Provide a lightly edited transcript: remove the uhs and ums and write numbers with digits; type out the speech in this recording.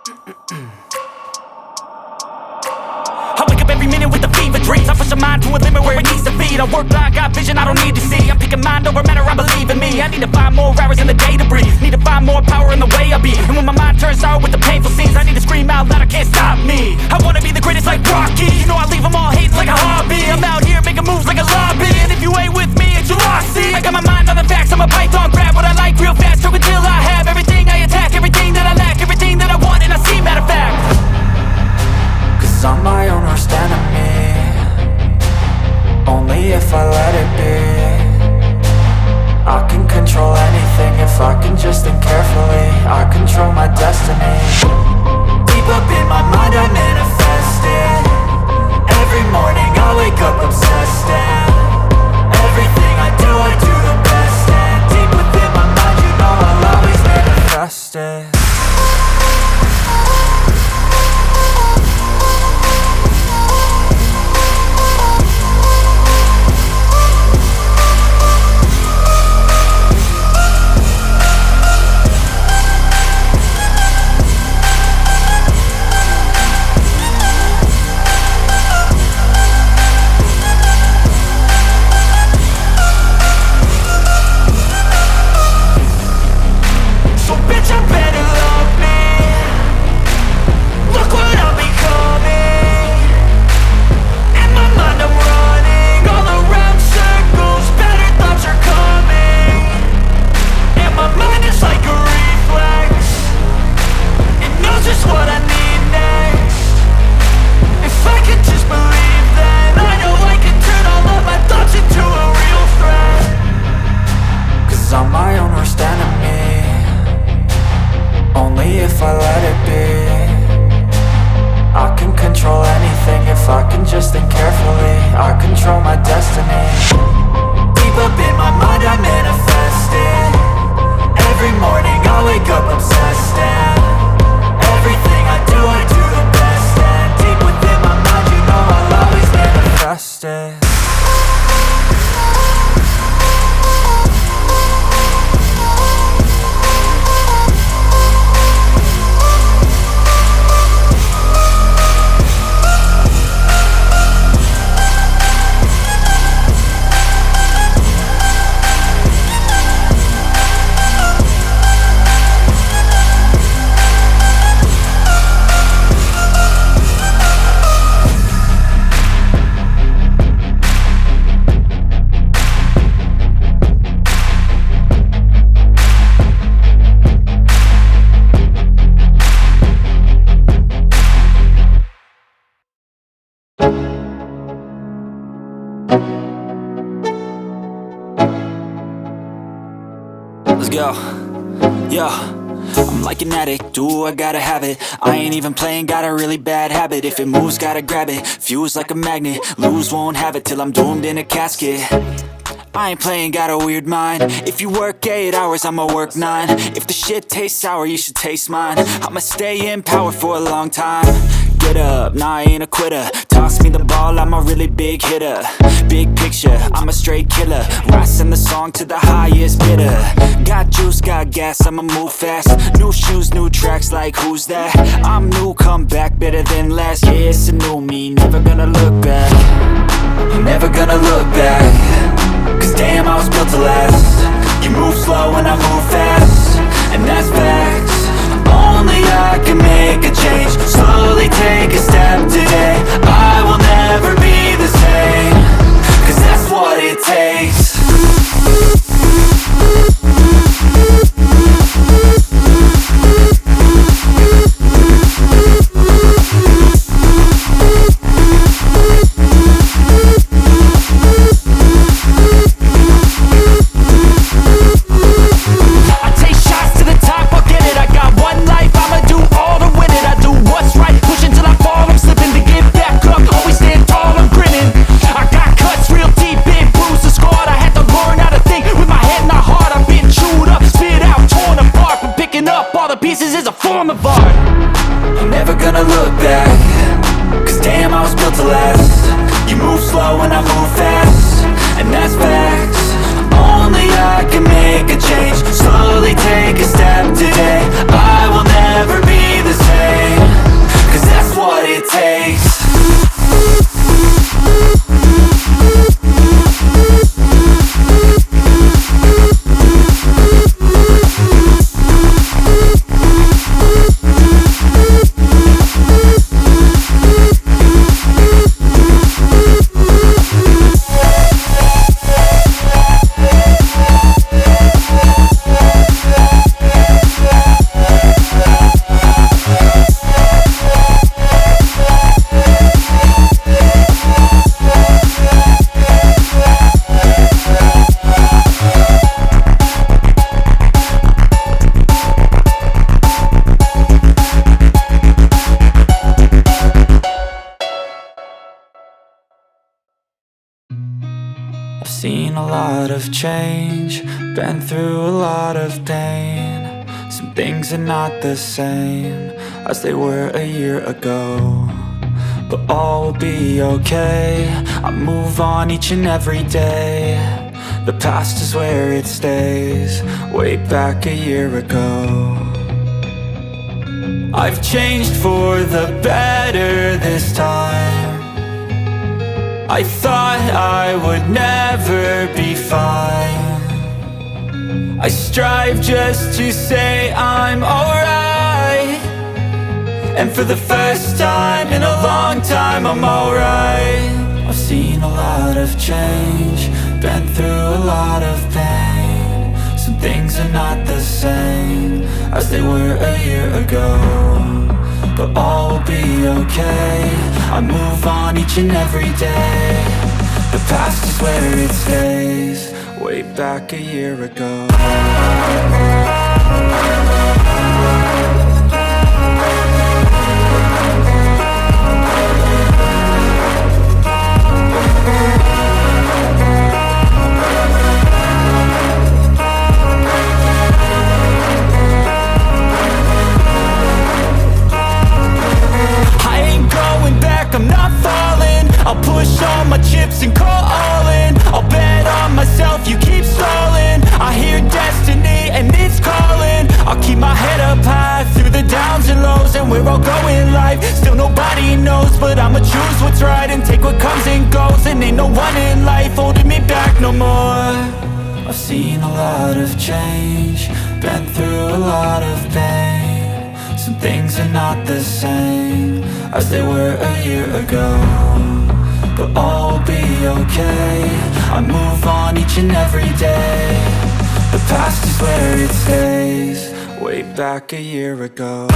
I wake up every minute with the fever dreams. I push my mind to a limit where it needs to be. I work blind, got vision I don't need to see. I'm picking mind over matter, I believe in me. I need to find more hours in the day to breathe. Need to find more power in the way I be. And when my mind turns sour with the painful scenes, I need to scream out loud, I can't stop me. I wanna be the greatest like Rocky. You know I leave them all hating like a hobby. I'm out here making moves like a lobby. And if you ain't with me, it's your loss, see. I got my mind on the facts, I'm a python. Grab what I like real fast, choke until I have everything I attack. Everything that I lack, everything that I want, and I see, matter of fact. Cause I'm my own worst enemy. Only if I let it be. I can control anything if I can just think carefully. I control my destiny. Deep up in my mind I manifest it. Every morning I wake up obsessed, and everything I do the best. And deep within my mind you know I'll always manifest it. Let's go. Yo, I'm like an addict, do I gotta have it. I ain't even playing, got a really bad habit. If it moves, gotta grab it, fuse like a magnet. Lose, won't have it till I'm doomed in a casket. I ain't playing, got a weird mind. If you work 8 hours, I'ma work 9. If the shit tastes sour, you should taste mine. I'ma stay in power for a long time. Get up, nah, I ain't a quitter. Toss me the ball, I'm a really big hitter. Big picture, I'm a straight killer. Rising the song to the highest bidder. Got juice, got gas, I'ma move fast. New shoes, new tracks, like who's that? I'm new, come back, better than last. Yeah, it's a new me, never gonna look back. Never gonna look back. Cause damn, I was built to last. You move slow and I move fast, and that's facts. Only I can make a change. Slowly take a step today. I will never be the same. Cause that's what it takes. I taste seen a lot of change, been through a lot of pain. Some things are not the same as they were a year ago, but all will be okay. I move on each and every day. The past is where it stays, way back a year ago. I've changed for the better this time. I thought I would never be fine. I strive just to say I'm alright, and for the first time in a long time I'm alright. I've seen a lot of change, been through a lot of pain. Some things are not the same as they were a year ago, but all will be okay. I move on each and every day. The past is where it stays, way back a year ago. I'm not falling, I'll push all my chips and call all in. I'll bet on myself, you keep stalling. I hear destiny and it's calling. I'll keep my head up high through the downs and lows, and we're all going live. Still nobody knows, but I'ma choose what's right and take what comes and goes. And ain't no one in life holding me back no more. I've seen a lot of change, been through a lot of pain. Some things are not the same as they were a year ago, but all will be okay. I move on each and every day. The past is where it stays, way back a year ago.